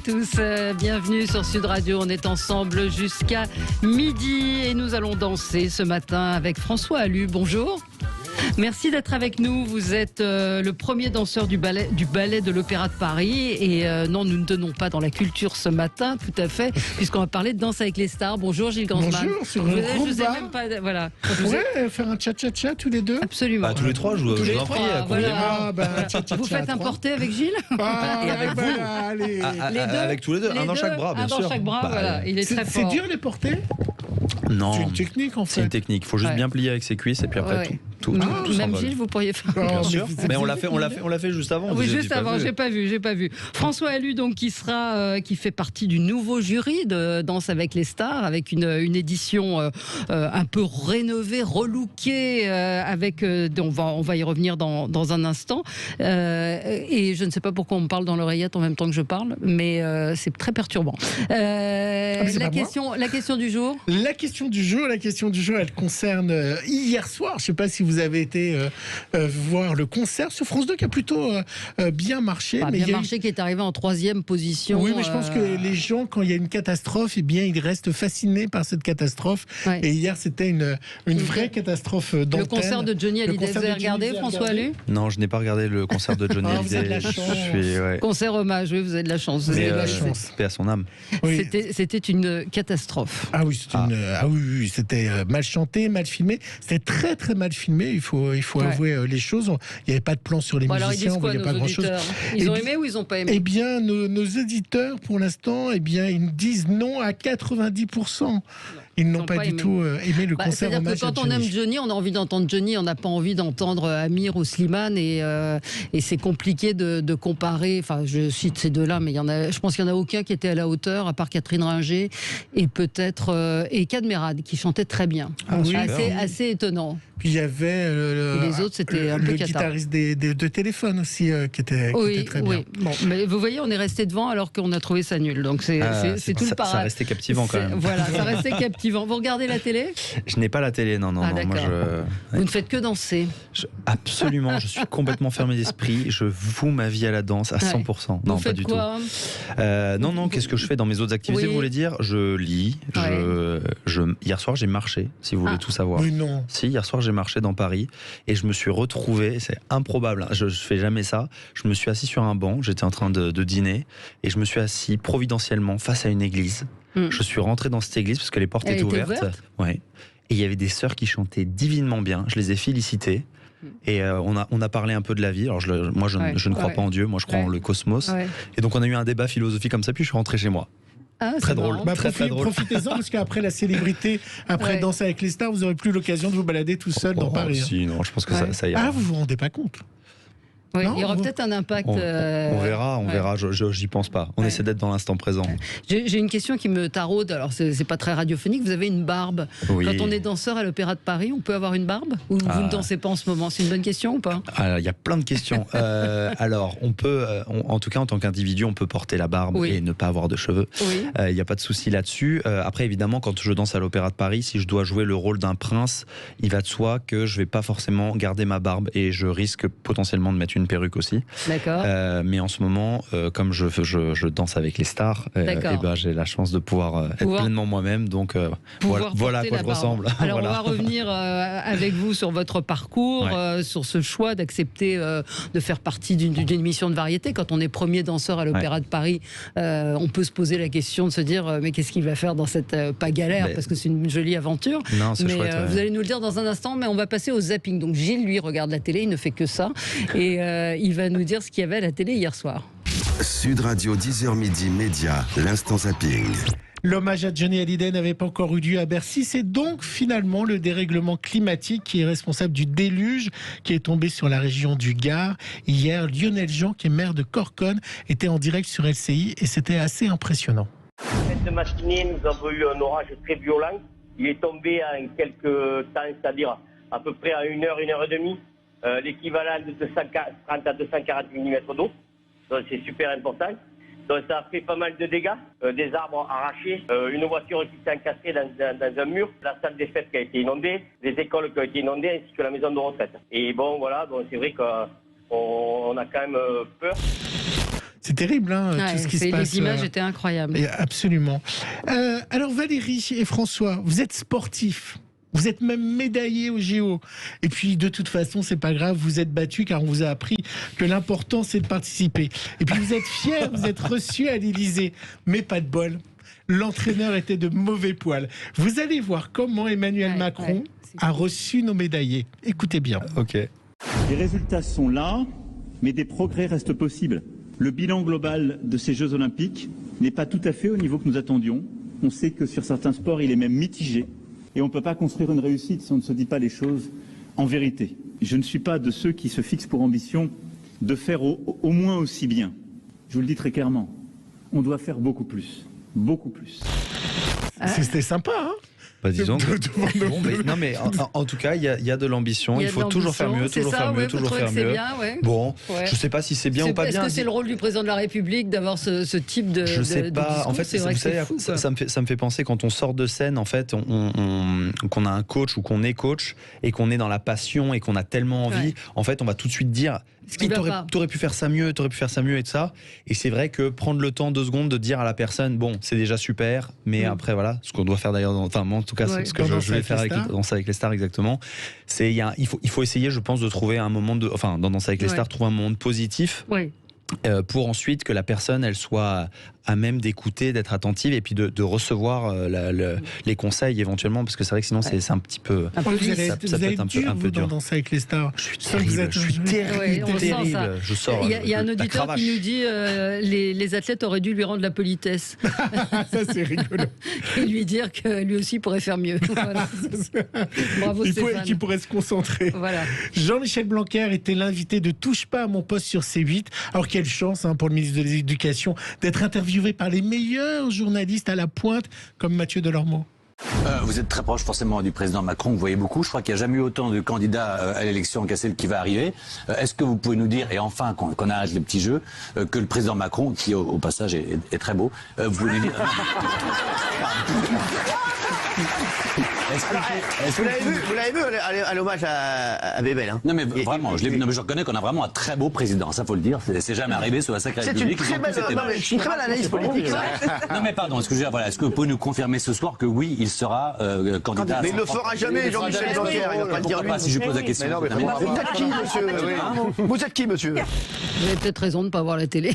tous, bienvenue sur Sud Radio. On est ensemble jusqu'à midi et nous allons danser ce matin avec François Allu. Bonjour. Merci d'être avec nous. Vous êtes le premier danseur du ballet de l'Opéra de Paris. Et non, nous ne tenons pas dans la culture ce matin, tout à fait, puisqu'on va parler de Danse avec les stars. Bonjour Gilles Gansman. Bonjour, sur le rumba. Même pas, voilà. On pourrait faire un cha-cha-cha tous les deux. Absolument. Tous les trois, je vous en prie. Voilà. Cha-cha-cha Vous faites un porté avec Gilles et avec vous. Allez. Les deux, avec tous les deux, un dans chaque bras, bien sûr. Un dans chaque bras, voilà. Il est très fort. C'est dur les porter? Non. C'est une technique en fait. C'est une technique. Il faut juste bien plier avec ses cuisses et puis après tout même s'envole. Gilles, vous pourriez faire. Bien sûr. Mais on l'a fait juste avant. Oui, juste avant. J'ai pas vu. François Allu, donc, qui fait partie du nouveau jury de Danse avec les stars, avec une édition un peu rénovée, relookée, avec. On va y revenir dans un instant. Et je ne sais pas pourquoi on me parle dans l'oreillette en même temps que je parle, mais c'est très perturbant. La question du jour. La question du jour, elle concerne hier soir. Je ne sais pas si vous avez été voir le concert sur France 2 qui a plutôt bien marché. Qui est arrivé en 3e position. Oui, mais je pense que les gens, quand il y a une catastrophe, eh bien, ils restent fascinés par cette catastrophe. Ouais. Et hier, c'était une vraie catastrophe d'antenne. Le concert de Johnny Hallyday, vous avez regardé, François Allu? Non, je n'ai pas regardé le concert de Johnny Hallyday. Vous avez de la chance. Concert hommage, oui, vous avez de la chance. Paix à son âme. Oui. C'était une catastrophe. Ah oui, c'était mal chanté, mal filmé. C'était très très mal filmé. Il faut avouer les choses. Il n'y avait pas de plan sur les musiciens, on voyait pas grand-chose. Ils ont aimé ou ils n'ont pas aimé? Eh bien, nos éditeurs, pour l'instant, ils disent non à 90%. Ils n'ont pas du tout aimé le concert hommage à Johnny. Quand on aime Johnny, on a envie d'entendre Johnny, on n'a pas envie d'entendre Amir ou Slimane, et c'est compliqué de comparer. Enfin, je cite ces deux-là, mais je pense qu'il n'y en a aucun qui était à la hauteur, à part Catherine Ringer et peut-être et Cadmerade, qui chantait très bien. Assez étonnant. Puis il y avait les autres, c'était un peu le guitariste de téléphone aussi qui était très bien. Bon, mais vous voyez, on est resté devant alors qu'on a trouvé ça nul. Donc c'est tout le parade. Ça restait captivant quand même. Voilà, ça restait captivant. Vous regardez la télé? Je n'ai pas la télé, non. Moi, Vous ne faites que danser? Absolument, je suis complètement fermé d'esprit. Je voue ma vie à la danse à 100%. Non, vous faites pas du quoi tout. Non, qu'est-ce que je fais dans mes autres activités, vous voulez dire? Je lis. Hier soir, j'ai marché, si vous voulez tout savoir. Oui, non. Si, hier soir, j'ai marché dans Paris et je me suis retrouvé, c'est improbable, je fais jamais ça, je me suis assis sur un banc, j'étais en train de dîner et je me suis assis providentiellement face à une église. Je suis rentré dans cette église parce que les portes étaient ouvertes. Ouais. Et il y avait des sœurs qui chantaient divinement bien, je les ai félicitées. Et on a parlé un peu de la vie. Alors moi je ne crois pas en Dieu, moi je crois en le cosmos. Et donc on a eu un débat philosophique comme ça, puis je suis rentré chez moi. Très drôle. Très drôle. Profitez-en parce qu'après la célébrité, après Danse avec les stars, vous n'aurez plus l'occasion de vous balader tout seul dans Paris. Si, non, je pense que ça ira. Ah, vous vous rendez pas compte? Oui, il y aura peut-être un impact. On verra. J'y pense pas. On essaie d'être dans l'instant présent. J'ai une question qui me taraude. Alors, c'est pas très radiophonique. Vous avez une barbe. Oui. Quand on est danseur à l'Opéra de Paris, on peut avoir une barbe? Ou vous ne dansez pas en ce moment? C'est une bonne question ou pas? Il y a plein de questions. Alors, on peut, en tout cas, en tant qu'individu, on peut porter la barbe et ne pas avoir de cheveux. Il n'y a pas de souci là-dessus. Après, évidemment, quand je danse à l'Opéra de Paris, si je dois jouer le rôle d'un prince, il va de soi que je vais pas forcément garder ma barbe et je risque potentiellement de mettre une perruque aussi. D'accord. Mais en ce moment, comme je danse avec les stars, j'ai la chance de pouvoir être pleinement moi-même. Donc voilà à quoi je ressemble. Alors on va revenir avec vous sur votre parcours, sur ce choix d'accepter de faire partie d'une émission de variété. Quand on est premier danseur à l'Opéra de Paris, on peut se poser la question de se dire mais qu'est-ce qu'il va faire dans cette pas galère, parce que c'est une jolie aventure. Non, c'est chouette. Vous allez nous le dire dans un instant, mais on va passer au zapping. Donc Gilles, lui, regarde la télé, il ne fait que ça. Et il va nous dire ce qu'il y avait à la télé hier soir. Sud Radio 10h midi Média, l'instant zapping. L'hommage à Johnny Hallyday n'avait pas encore eu lieu à Bercy. C'est donc finalement le dérèglement climatique qui est responsable du déluge qui est tombé sur la région du Gard. Hier, Lionel Jean, qui est maire de Corconne, était en direct sur LCI et c'était assez impressionnant. Cette matinée, nous avons eu un orage très violent. Il est tombé en quelques temps, c'est-à-dire à peu près à 1 heure, 1 heure et demie. L'équivalent de 230 à 240 mm d'eau. Donc c'est super important. Donc ça a fait pas mal de dégâts, des arbres arrachés, une voiture qui s'est encastrée dans un mur, la salle des fêtes qui a été inondée, des écoles qui ont été inondées, ainsi que la maison de retraite. Et bon voilà, donc c'est vrai qu'on a quand même peur. C'est terrible, hein, tout ce qui se passe. Les images étaient incroyables. Absolument. Alors Valérie et François, vous êtes sportifs. Vous êtes même médaillés au JO. Et puis, de toute façon, c'est pas grave, vous êtes battus car on vous a appris que l'important, c'est de participer. Et puis, vous êtes fiers, vous êtes reçus à l'Élysée. Mais pas de bol. L'entraîneur était de mauvais poil. Vous allez voir comment Emmanuel Macron a reçu nos médaillés. Écoutez bien. Ok. Les résultats sont là, mais des progrès restent possibles. Le bilan global de ces Jeux Olympiques n'est pas tout à fait au niveau que nous attendions. On sait que sur certains sports, il est même mitigé. Et on ne peut pas construire une réussite si on ne se dit pas les choses en vérité. Je ne suis pas de ceux qui se fixent pour ambition de faire au moins aussi bien. Je vous le dis très clairement, on doit faire beaucoup plus. Beaucoup plus. C'était sympa, hein? Bah, disons que... non mais en tout cas il y a de l'ambition, il faut toujours faire mieux, toujours faire mieux, toujours faire mieux. Bon, je sais pas si c'est bien ou pas bien. Est-ce que c'est le rôle du président de la République d'avoir ce type de je sais pas. Discours, en fait, vous savez, ça me fait penser quand on sort de scène, en fait, qu'on a un coach ou qu'on est coach et qu'on est dans la passion et qu'on a tellement envie, en fait, on va tout de suite dire t'aurais pu faire ça mieux, t'aurais pu faire ça mieux et tout ça. Et c'est vrai que prendre le temps 2 secondes de dire à la personne, bon, c'est déjà super, mais après voilà, ce qu'on doit faire d'ailleurs, enfin moi en tout cas, c'est ce que je vais faire avec Danse avec les stars exactement. C'est il faut essayer, je pense, de trouver un moment dans Danse avec les stars, trouver un moment positif. Pour ensuite que la personne elle soit à même d'écouter, d'être attentive et puis de recevoir les conseils éventuellement, parce que c'est vrai que sinon c'est un petit peu ça peut être un peu dur. Dans Danse avec les stars. Je suis terrible. Je sors. Il y a un auditeur qui nous dit les athlètes auraient dû lui rendre la politesse. Ça c'est rigolo. Et lui dire que lui aussi pourrait faire mieux. Voilà. Bravo Stéphane. Qui pourrait se concentrer. Voilà. Jean-Michel Blanquer était l'invité de Touche pas à mon poste sur C8. Alors quelle chance pour le ministre de l'Éducation d'être interviewé par les meilleurs journalistes à la pointe comme Mathieu Delormeau. Vous êtes très proche forcément du président Macron, vous voyez beaucoup. Je crois qu'il n'y a jamais eu autant de candidats à l'élection qu'à celle qui va arriver. Est-ce que vous pouvez nous dire, et enfin qu'on arrête les petits jeux, que le président Macron, qui au passage est très beau, vous voulez nous dire... Vous l'avez vu à l'hommage à Bébel, hein. Non mais vraiment, je reconnais qu'on a vraiment un très beau président, ça faut le dire. C'est jamais arrivé sur la Sacrée République. C'est une très belle analyse politique. Non mais pardon, est-ce que vous pouvez nous confirmer ce soir que oui, il sera candidat? Mais il ne le fera jamais, Jean-Michel Blanquer, il va pas le dire lui. Si je pose la question. Vous êtes qui, monsieur? Vous êtes qui, monsieur? Vous avez peut-être raison de ne pas voir la télé.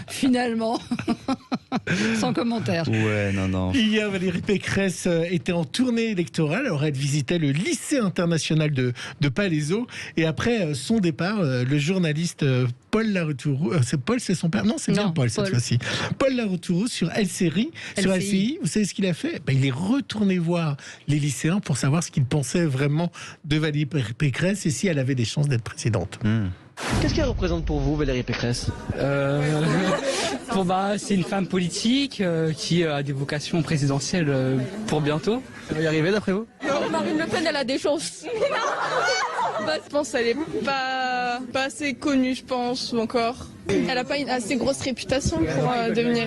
Finalement. Sans commentaire. Ouais, non. Hier, Valérie Pécresse était en tournée électorale. Alors, elle visitait le lycée international de Palaiseau. Et après son départ, le journaliste Paul Laroutourou, c'est son père? Non, c'est bien Paul cette fois-ci. Paul Laroutourou sur LCI. Sur LCI, vous savez ce qu'il a fait? Il est retourné voir les lycéens pour savoir ce qu'ils pensaient vraiment de Valérie Pécresse et si elle avait des chances d'être présidente. Qu'est-ce qu'elle représente pour vous, Valérie Pécresse? C'est une femme politique qui a des vocations présidentielles pour bientôt. Elle va y arriver d'après vous? Marine Le Pen, elle a des chances. Je pense qu'elle est pas assez connue, je pense, encore. Elle n'a pas une assez grosse réputation pour devenir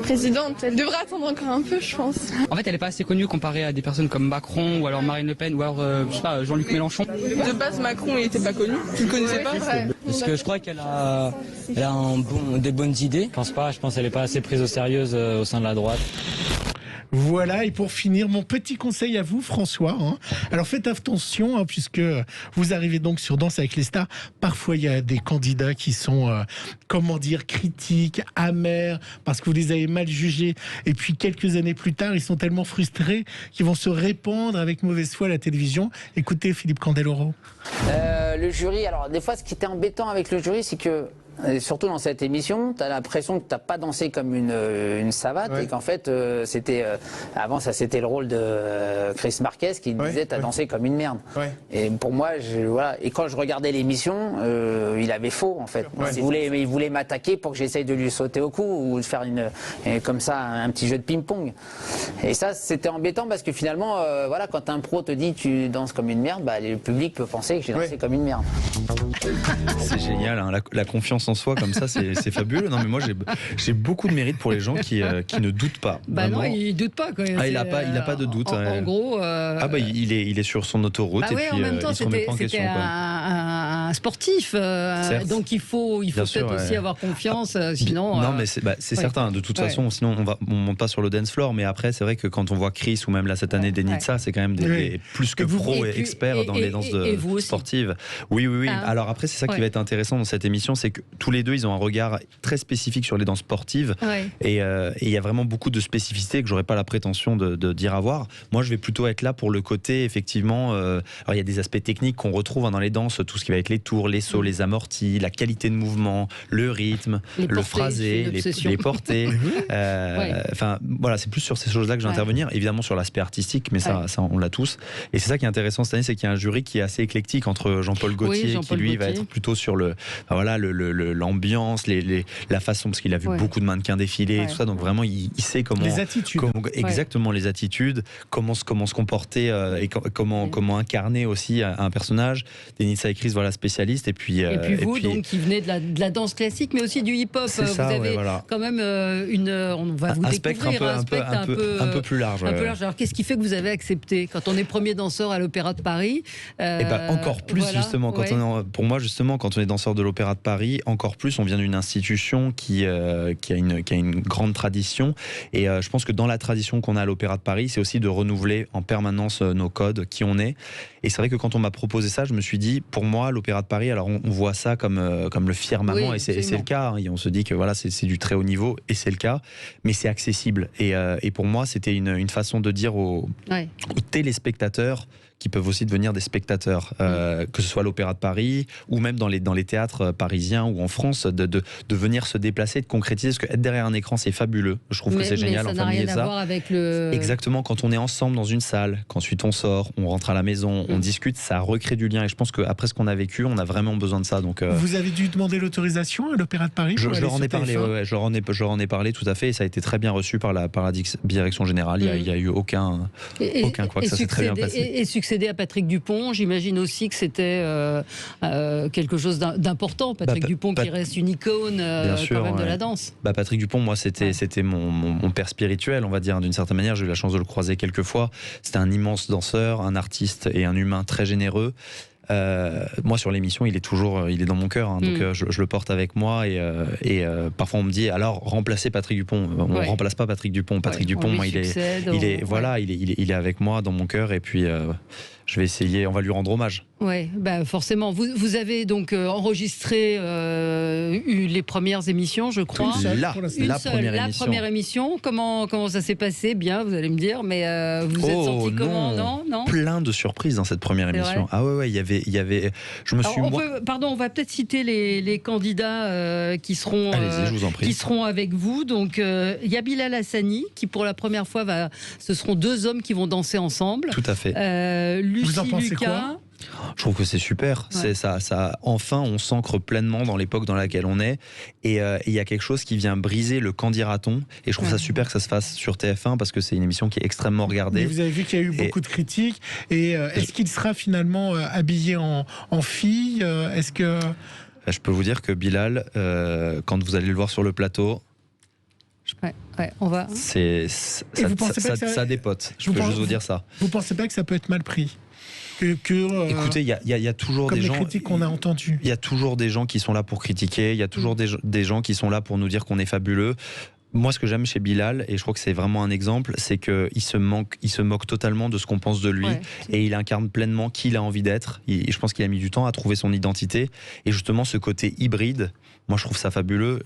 présidente. Elle devrait attendre encore un peu, je pense. En fait, elle n'est pas assez connue comparée à des personnes comme Macron ou alors Marine Le Pen ou alors Jean-Luc Mélenchon. De base, Macron, il n'était pas connu. Tu le connaissais pas? Parce que je crois qu'elle a des bonnes idées. Je pense qu'elle n'est pas assez prise au sérieux au sein de la droite. Voilà, et pour finir, mon petit conseil à vous, François. Alors faites attention, puisque vous arrivez donc sur Danse avec les stars. Parfois, il y a des candidats qui sont, critiques, amers, parce que vous les avez mal jugés. Et puis, quelques années plus tard, ils sont tellement frustrés qu'ils vont se répandre avec mauvaise foi à la télévision. Écoutez Philippe Candeloro. Le jury, alors des fois, ce qui était embêtant avec le jury, c'est que surtout dans cette émission, tu as l'impression que tu n'as pas dansé comme une savate et qu'en fait, avant, ça c'était le rôle de Chris Marquez qui disait tu as dansé comme une merde. Et pour moi, et quand je regardais l'émission, il avait faux en fait. Il voulait m'attaquer pour que j'essaye de lui sauter au cou ou de faire comme ça un petit jeu de ping-pong. Et ça, c'était embêtant parce que finalement, quand un pro te dit tu danses comme une merde, le public peut penser que j'ai dansé comme une merde. C'est génial, la confiance confiance en soi comme ça, c'est fabuleux. Non, mais moi, j'ai beaucoup de mérite pour les gens qui ne doutent pas. Bah Vraiment. non, il doute pas. Quoi. Il a pas de doute. En gros. Il est sur son autoroute Bah ouais, et puis en même temps, il se remet pas en c'était question. un sportif, donc il faut peut-être aussi avoir confiance, sinon. Non, mais c'est certain. De toute façon, sinon on monte pas sur le dance floor. Mais après, c'est vrai que quand on voit Chris ou même là cette année Denitsa, c'est quand même des plus que pros et experts dans les danses sportives. Oui. Alors après, c'est ça qui va être intéressant dans cette émission, c'est que tous les deux, ils ont un regard très spécifique sur les danses sportives. Et il y a vraiment beaucoup de spécificités que j'aurais pas la prétention de dire avoir. Moi, je vais plutôt être là pour le côté, effectivement. Alors, il y a des aspects techniques qu'on retrouve dans les danses, tout ce qui va être les tours, les sauts, les amortis, la qualité de mouvement, le rythme, le phrasé, les portées. Enfin, voilà, c'est plus sur ces choses-là que je vais intervenir. Évidemment, sur l'aspect artistique, mais ça, on l'a tous. Et c'est ça qui est intéressant cette année, c'est qu'il y a un jury qui est assez éclectique entre Jean-Paul Gaultier, qui lui va être plutôt sur l'ambiance, la façon, parce qu'il a vu beaucoup de mannequins défiler et tout ça, donc vraiment il sait comment les attitudes, exactement les attitudes, comment se comporter et comment incarner aussi un personnage. Denitsa et Chris, voilà, spécialistes, et puis vous, donc qui venez de la danse classique, mais aussi du hip-hop. Vous avez quand même on va vous découvrir un spectre un peu plus large. Alors qu'est-ce qui fait que vous avez accepté quand on est premier danseur à l'Opéra de Paris? Encore plus justement pour moi justement, quand on est danseur de l'Opéra de Paris, encore plus, on vient d'une institution qui a une grande tradition, et je pense que dans la tradition qu'on a à l'Opéra de Paris, c'est aussi de renouveler en permanence nos codes, qui on est. Et c'est vrai que quand on m'a proposé ça, je me suis dit, pour moi, l'Opéra de Paris, alors on voit ça comme le firmament, et c'est le cas, hein, et on se dit que voilà, c'est du très haut niveau, et c'est le cas, mais c'est accessible. Et pour moi, c'était une façon de dire aux téléspectateurs, qui peuvent aussi devenir des spectateurs, que ce soit à l'Opéra de Paris ou même dans les théâtres parisiens ou en France, de venir se déplacer, de concrétiser, parce qu'être derrière un écran, c'est fabuleux. Je trouve que c'est génial. Mais ça n'a rien à voir avec le... Exactement, quand on est ensemble dans une salle, qu'ensuite on sort, on rentre à la maison, on discute, ça recrée du lien, et je pense qu'après ce qu'on a vécu, on a vraiment besoin de ça. Donc, vous avez dû demander l'autorisation à l'Opéra de Paris? Je leur en ai parlé, je leur en ai parlé tout à fait, et ça a été très bien reçu par la direction générale. Il n'y a eu aucun quoi, que ça s'est très bien passé. Et succéder à Patrick Dupont, j'imagine aussi que c'était quelque chose d'important. Patrick Dupont qui reste une icône quand même de la danse. Patrick Dupont, moi, c'était mon père spirituel, on va dire, d'une certaine manière. J'ai eu la chance de le croiser quelques fois. C'était un immense danseur, un artiste et un humain très généreux. Moi, sur l'émission, il est dans mon cœur, hein, donc je le porte avec moi, et parfois on me dit, alors remplacez Patrick Dupont. On remplace pas Patrick Dupont. Patrick Dupont, moi, il est avec moi dans mon cœur, et puis je vais essayer, on va lui rendre hommage. Oui, forcément. Vous avez donc enregistré les premières émissions, je crois. La première émission. Comment ça s'est passé? Bien, vous allez me dire, mais vous êtes senti comment? Non. Plein de surprises dans cette première émission. Ah ouais, il y avait. Je me suis. On va peut-être citer les candidats qui seront. Allez-y, je vous en prie. Qui seront avec vous. Donc il y a Bilal Hassani qui, pour la première fois, ce seront deux hommes qui vont danser ensemble. Tout à fait. Lucie vous en pensez Lucas. quoi? Je trouve que c'est super. C'est ça. Enfin, on s'ancre pleinement dans l'époque dans laquelle on est, et il y a quelque chose qui vient briser le candidaton. Et je trouve ça super que ça se fasse sur TF1, parce que c'est une émission qui est extrêmement regardée. Mais vous avez vu qu'il y a eu beaucoup de critiques. Et est-ce qu'il sera finalement habillé en fille? Est-ce que je peux vous dire que Bilal, quand vous allez le voir sur le plateau. On va. Ça dépote. Je peux juste vous dire ça. Vous pensez pas que ça peut être mal pris? Écoutez, il y a toujours des gens. Critiques qu'on a entendues. Il y a toujours des gens qui sont là pour critiquer. Il y a toujours des gens qui sont là pour nous dire qu'on est fabuleux. Moi, ce que j'aime chez Bilal, et je crois que c'est vraiment un exemple, c'est qu'il se moque totalement de ce qu'on pense de lui, et il incarne pleinement qui il a envie d'être. Je pense qu'il a mis du temps à trouver son identité, et justement ce côté hybride, moi je trouve ça fabuleux.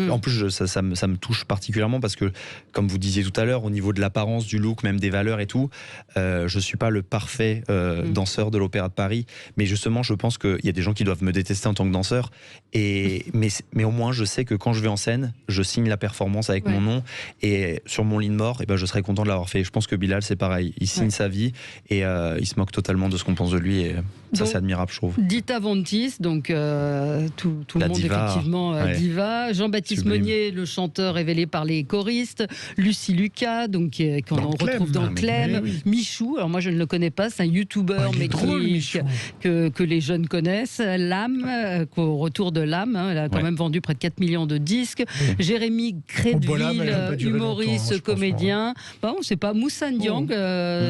En plus, ça me touche particulièrement, parce que, comme vous disiez tout à l'heure, au niveau de l'apparence, du look, même des valeurs et tout, je suis pas le parfait danseur de l'Opéra de Paris, mais justement je pense qu'il y a des gens qui doivent me détester en tant que danseur, mais au moins je sais que quand je vais en scène, je signe la performance. performance avec mon nom. Et sur mon lit de mort, je serais content de l'avoir fait. Je pense que Bilal, c'est pareil. Il signe sa vie et il se moque totalement de ce qu'on pense de lui. Et ça, c'est admirable, je trouve. Dita Von Teese, donc tout le monde, diva, effectivement, diva. Jean-Baptiste Meunier, le chanteur révélé par les choristes. Lucie Lucas, donc qu'on retrouve dans Clem. Michou, alors moi je ne le connais pas, c'est un youtubeur mais que les jeunes connaissent. Lame, au retour de Lame, elle a quand même vendu près de 4 millions de disques. Jérémy Crédville, humoriste, comédien. On ne sait pas. Moussa Ndiang,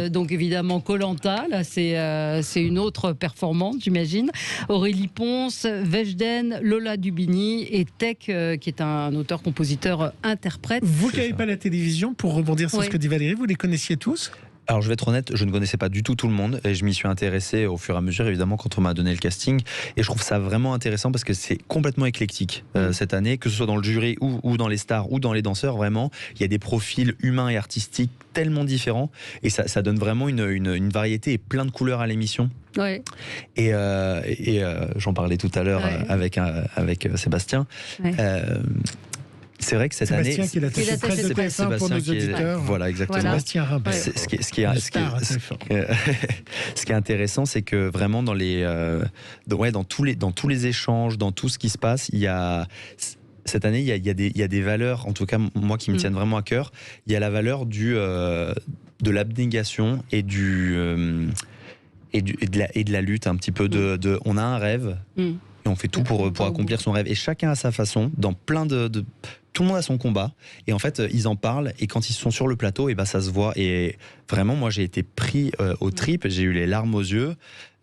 donc évidemment Koh-Lanta, là c'est une autre performance, j'imagine. Aurélie Ponce, Vejden, Lola Dubini et Tech, qui est un auteur-compositeur-interprète. Vous qui n'avez pas la télévision, pour rebondir sur ce que dit Valérie, vous les connaissiez tous ? Alors je vais être honnête, je ne connaissais pas du tout le monde et je m'y suis intéressé au fur et à mesure, évidemment, quand on m'a donné le casting, et je trouve ça vraiment intéressant parce que c'est complètement éclectique cette année, que ce soit dans le jury ou dans les stars ou dans les danseurs. Vraiment, il y a des profils humains et artistiques tellement différents et ça donne vraiment une variété et plein de couleurs à l'émission. Ouais. Et j'en parlais tout à l'heure avec Sébastien. C'est vrai que cette année, Sébastien qui est l'attaché presse de TF1 pour nos auditeurs. Voilà, exactement. Voilà. Sébastien Rimbert. Ce qui est intéressant, c'est que vraiment dans tous les échanges, dans tout ce qui se passe, il y a cette année, il y a des valeurs, en tout cas moi qui me tiennent vraiment à cœur. Il y a la valeur de l'abnégation et de la lutte un petit peu on a un rêve. Et on fait tout pour accomplir son rêve. Et chacun à sa façon, dans plein tout le monde a son combat. Et en fait, ils en parlent. Et quand ils sont sur le plateau, ça se voit. Et vraiment, moi, j'ai été pris aux tripes. J'ai eu les larmes aux yeux.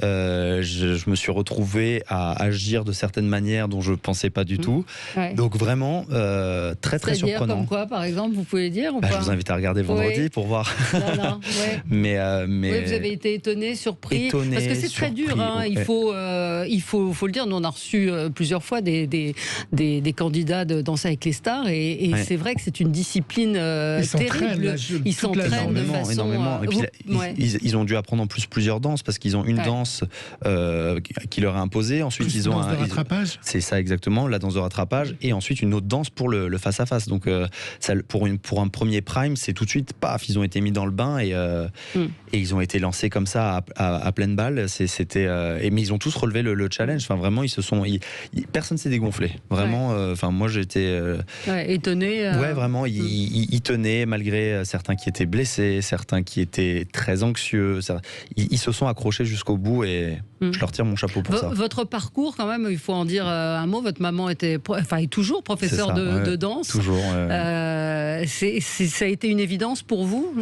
Je me suis retrouvé à agir de certaines manières dont je ne pensais pas du tout. Ouais. Donc vraiment, très très surprenant. Comme quoi, par exemple, vous pouvez dire ou pas ? Je vous invite à regarder vendredi pour voir. Mais vous avez été étonné, surpris. Parce que c'est très dur. Il faut le dire. Nous, on a reçu plusieurs fois des candidats de Danser avec les stars. Et c'est vrai que c'est une discipline terrible. Ils s'entraînent de façon... énormément. Et puis, ils ont dû apprendre en plus plusieurs danses parce qu'ils ont une danse qui leur est imposée. Ensuite, ils ont danse de rattrapage. C'est ça exactement, la danse de rattrapage, et ensuite une autre danse pour le face à face. Donc, pour un premier prime, c'est tout de suite, paf, ils ont été mis dans le bain et ils ont été lancés comme ça à pleine balle. Mais ils ont tous relevé le challenge. Enfin, vraiment, personne s'est dégonflé. Vraiment. Moi, j'étais étonné. Ouais, vraiment, ils tenaient malgré certains qui étaient blessés, certains qui étaient très anxieux. Ils se sont accrochés jusqu'au bout et je leur tire mon chapeau pour ça. Votre parcours, quand même, il faut en dire un mot. Votre maman est toujours professeure de danse. Toujours. Ça a été une évidence pour vous ?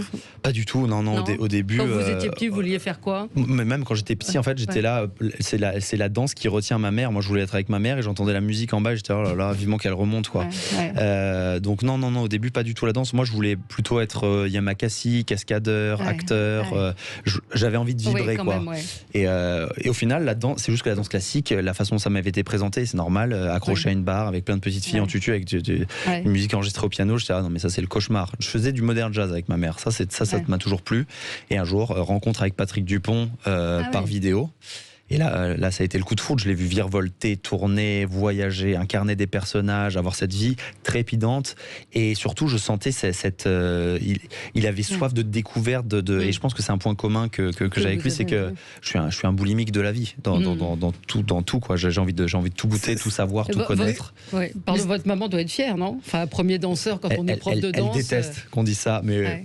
Pas du tout, non. Au début. Quand vous étiez petit, vous vouliez faire quoi ? Même quand j'étais petit, en fait, j'étais là. C'est la danse qui retient ma mère. Moi, je voulais être avec ma mère et j'entendais la musique en bas. J'étais oh là là, vivement qu'elle remonte, quoi. Donc non, au début, pas du tout la danse. Moi, je voulais plutôt être Yamakasi, cascadeur, acteur. J'avais envie de vibrer, quoi. Même, et au final, la danse, c'est juste que la danse classique, la façon dont ça m'avait été présenté, c'est normal, accroché à une barre avec plein de petites filles en tutu avec une musique enregistrée au piano. J'étais non mais ça c'est le cauchemar. Je faisais du modern jazz avec ma mère. Ça m'a toujours plu. Et un jour, rencontre avec Patrick Dupont par vidéo. Et là, ça a été le coup de foudre. Je l'ai vu virevolter, tourner, voyager, incarner des personnages, avoir cette vie trépidante. Et surtout, je sentais il avait soif de découverte. Et je pense que c'est un point commun que j'ai avec lui, c'est que je suis un boulimique de la vie, dans tout, quoi. J'ai envie de tout goûter, tout savoir, tout connaître. Votre maman doit être fière, non ? Enfin, premier danseur quand on est prof de danse. Elle déteste qu'on dise ça, mais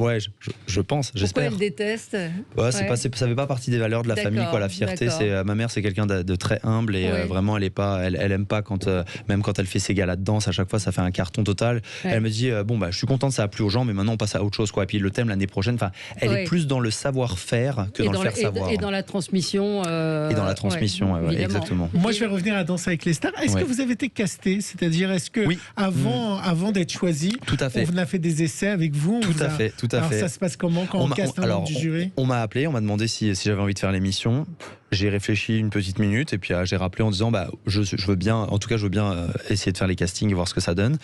je pense, j'espère. Pourquoi elle déteste ? Ça fait pas partie des valeurs de la famille, quoi. La fierté, ma mère, c'est quelqu'un de très humble et vraiment, elle aime pas même quand elle fait ses galas de danse, à chaque fois, ça fait un carton total. Elle me dit, je suis contente, ça a plu aux gens, mais maintenant on passe à autre chose, quoi. Et puis le thème l'année prochaine, elle est plus dans le savoir-faire que dans le faire savoir. Et dans la transmission. Exactement. Moi, je vais revenir à Danser avec les stars. Est-ce que vous avez été casté ? C'est-à-dire, est-ce que avant d'être choisi, on a fait des essais avec vous ? Tout à fait. Alors, ça se passe comment quand on caste un membre du jury ? On m'a appelé, on m'a demandé si j'avais envie de faire l'émission. J'ai réfléchi une petite minute et puis j'ai rappelé en disant je veux bien essayer de faire les castings et voir ce que ça donne.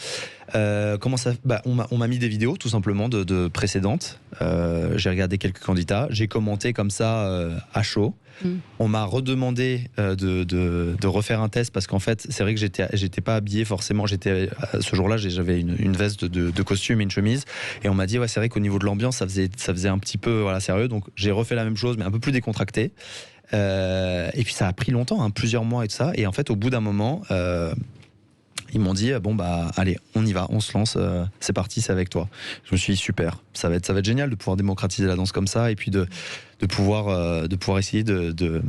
Comment ça on m'a mis des vidéos tout simplement de précédentes. J'ai regardé quelques candidats, j'ai commenté comme ça à chaud. On m'a redemandé de refaire un test parce qu'en fait c'est vrai que j'étais pas habillé forcément. Ce jour-là j'avais une veste de costume et une chemise et on m'a dit c'est vrai qu'au niveau de l'ambiance ça faisait un petit peu sérieux, donc j'ai refait la même chose mais un peu plus décontracté. Et puis ça a pris longtemps, plusieurs mois et tout ça. Et en fait, au bout d'un moment, ils m'ont dit allez, on y va, on se lance, c'est parti, c'est avec toi. Je me suis dit super, ça va être génial de pouvoir démocratiser la danse comme ça et puis de pouvoir essayer de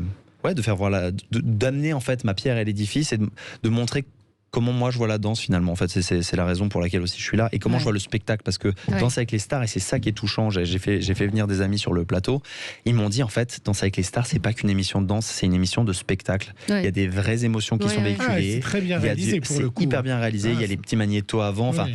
faire d'amener en fait ma pierre à l'édifice et de montrer comment moi je vois la danse finalement. En fait, c'est la raison pour laquelle aussi je suis là et comment je vois le spectacle, parce que Danse avec les stars, et c'est ça qui est touchant. J'ai fait venir des amis sur le plateau. Ils m'ont dit en fait, Danse avec les stars, c'est pas qu'une émission de danse, c'est une émission de spectacle. Il y a des vraies émotions qui sont véhiculées. C'est très bien réalisé pour le coup. C'est hyper bien réalisé. Il y a les petits magnétos avant. Enfin,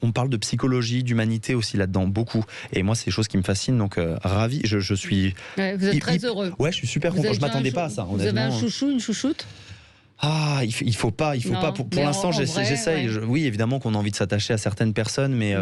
on parle de psychologie, d'humanité aussi là-dedans, beaucoup. Et moi, c'est des choses qui me fascinent. Donc ravi. Je suis. Vous êtes très heureux. Ouais, je suis super content. Je m'attendais pas à ça. Vous avez un chouchou, une chouchoute? Il faut pas. Pour l'instant, j'essaye. Ouais. Oui, évidemment qu'on a envie de s'attacher à certaines personnes, mais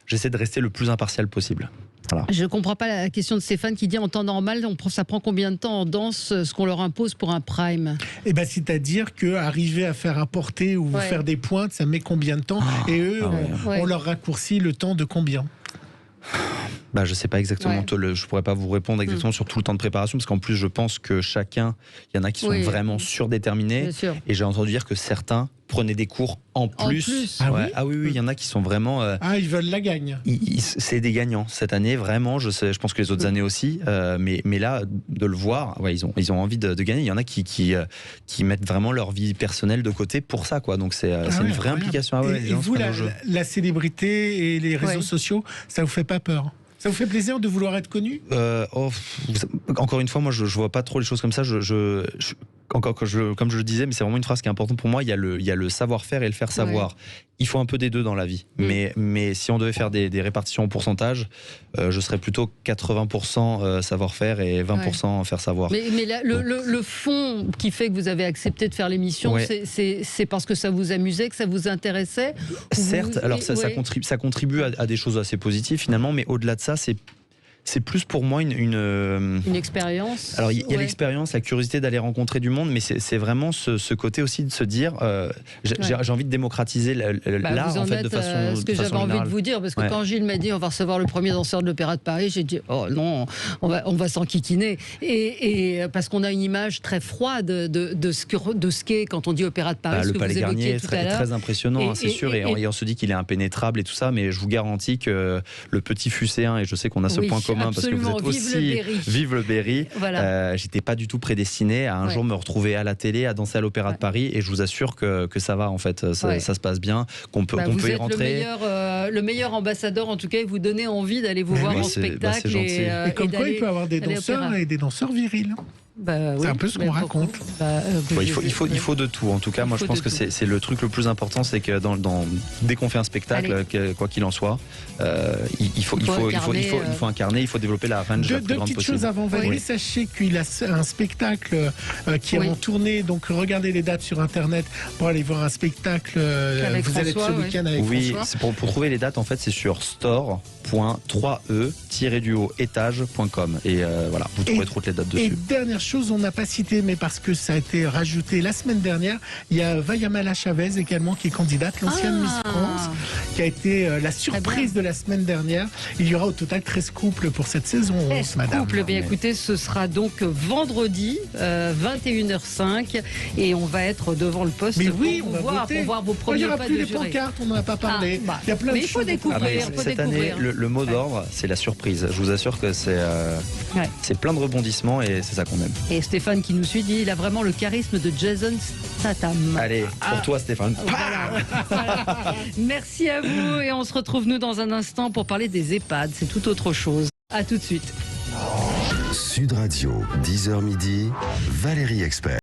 j'essaie de rester le plus impartial possible. Voilà. Je comprends pas la question de Stéphane qui dit en temps normal, ça prend combien de temps en danse ce qu'on leur impose pour un prime? C'est-à-dire qu'arriver à faire un porté ou faire des pointes, ça met combien de temps? Et eux, on leur raccourcit le temps de combien? Je sais pas exactement, je pourrais pas vous répondre exactement sur tout le temps de préparation, parce qu'en plus je pense que chacun, il y en a qui sont vraiment surdéterminés, et j'ai entendu dire que certains prenaient des cours en plus. Ah oui, il y en a qui sont vraiment... ils veulent la gagne. C'est des gagnants cette année, vraiment. Je pense que les autres années aussi, mais là, de le voir, ils ont envie de gagner. Il y en a qui mettent vraiment leur vie personnelle de côté pour ça, quoi. Donc c'est une vraie implication. Et vous, la célébrité et les réseaux sociaux, ça vous fait pas peur? Ça vous fait plaisir de vouloir être connu? Encore une fois, moi je vois pas trop les choses comme ça. Comme je le disais, mais c'est vraiment une phrase qui est importante pour moi, il y a le savoir-faire et le faire savoir. Il faut un peu des deux dans la vie. Mais si on devait faire des répartitions en pourcentage, je serais plutôt 80% savoir-faire et 20% faire savoir. Mais le fond qui fait que vous avez accepté de faire l'émission, c'est parce que ça vous amusait, que ça vous intéressait? Certes, alors ça contribue à des choses assez positives finalement, mais au-delà de ça, c'est plus pour moi une expérience. Alors il y a l'expérience, la curiosité d'aller rencontrer du monde, mais c'est vraiment ce côté aussi de se dire j'ai envie de démocratiser l'art en fait de façon ce que j'avais envie de vous dire, parce que quand Gilles m'a dit on va recevoir le premier danseur de l'Opéra de Paris, j'ai dit oh non, on va s'enquiquiner, et parce qu'on a une image très froide de ce qu'est quand on dit Opéra de Paris. Le Palais Garnier est très impressionnant, c'est sûr, et on se dit qu'il est impénétrable et tout ça, mais je vous garantis que le petit Fucéen, et je sais qu'on a ce point commun parce que vous êtes aussi vive le Berry. Voilà. J'étais pas du tout prédestiné à un jour me retrouver à la télé, à danser à l'Opéra de Paris, et je vous assure que ça va en fait, ça se passe bien, qu'on peut y rentrer. Le meilleur ambassadeur en tout cas, et vous donnez envie d'aller vous voir en spectacle. Et comme quoi il peut y avoir des danseurs et des danseurs virils. C'est un peu ce qu'on raconte. Il faut de tout. En tout cas, moi je pense que c'est le truc le plus important, c'est que dès qu'on fait un spectacle, quoi qu'il en soit, il faut incarner, il faut développer la range la plus grande possible. Deux petites choses avant Valérie, sachez qu'il a un spectacle qui est en tournée, donc regardez les dates sur internet pour aller voir un spectacle. Vous allez être ce week-end avec François. Pour trouver les dates, en fait, c'est sur store.3e-etage.com, et voilà, vous trouverez toutes les dates dessus. Et dernière chose, on n'a pas cité, mais parce que ça a été rajouté la semaine dernière, il y a Vayamala Chavez également qui est candidate, l'ancienne Miss France, qui a été la surprise de la semaine dernière. Il y aura au total 13 couples pour cette saison 11, madame. Bien écoutez, ce sera donc vendredi 21h05, et on va être devant le poste pour voir vos premiers pas de jury. Il n'y aura plus les pancartes, on n'en a pas parlé. Il y a plein de choses. Il faut découvrir. Cette année, le mot d'ordre, c'est la surprise. Je vous assure que c'est plein de rebondissements, et c'est ça qu'on aime. Et Stéphane qui nous suit dit il a vraiment le charisme de Jason Statham. Allez, pour toi Stéphane. Voilà. Merci à vous, et on se retrouve nous dans un instant pour parler des EHPAD. C'est tout autre chose. À tout de suite. Sud Radio, 10h midi, Valérie Expert.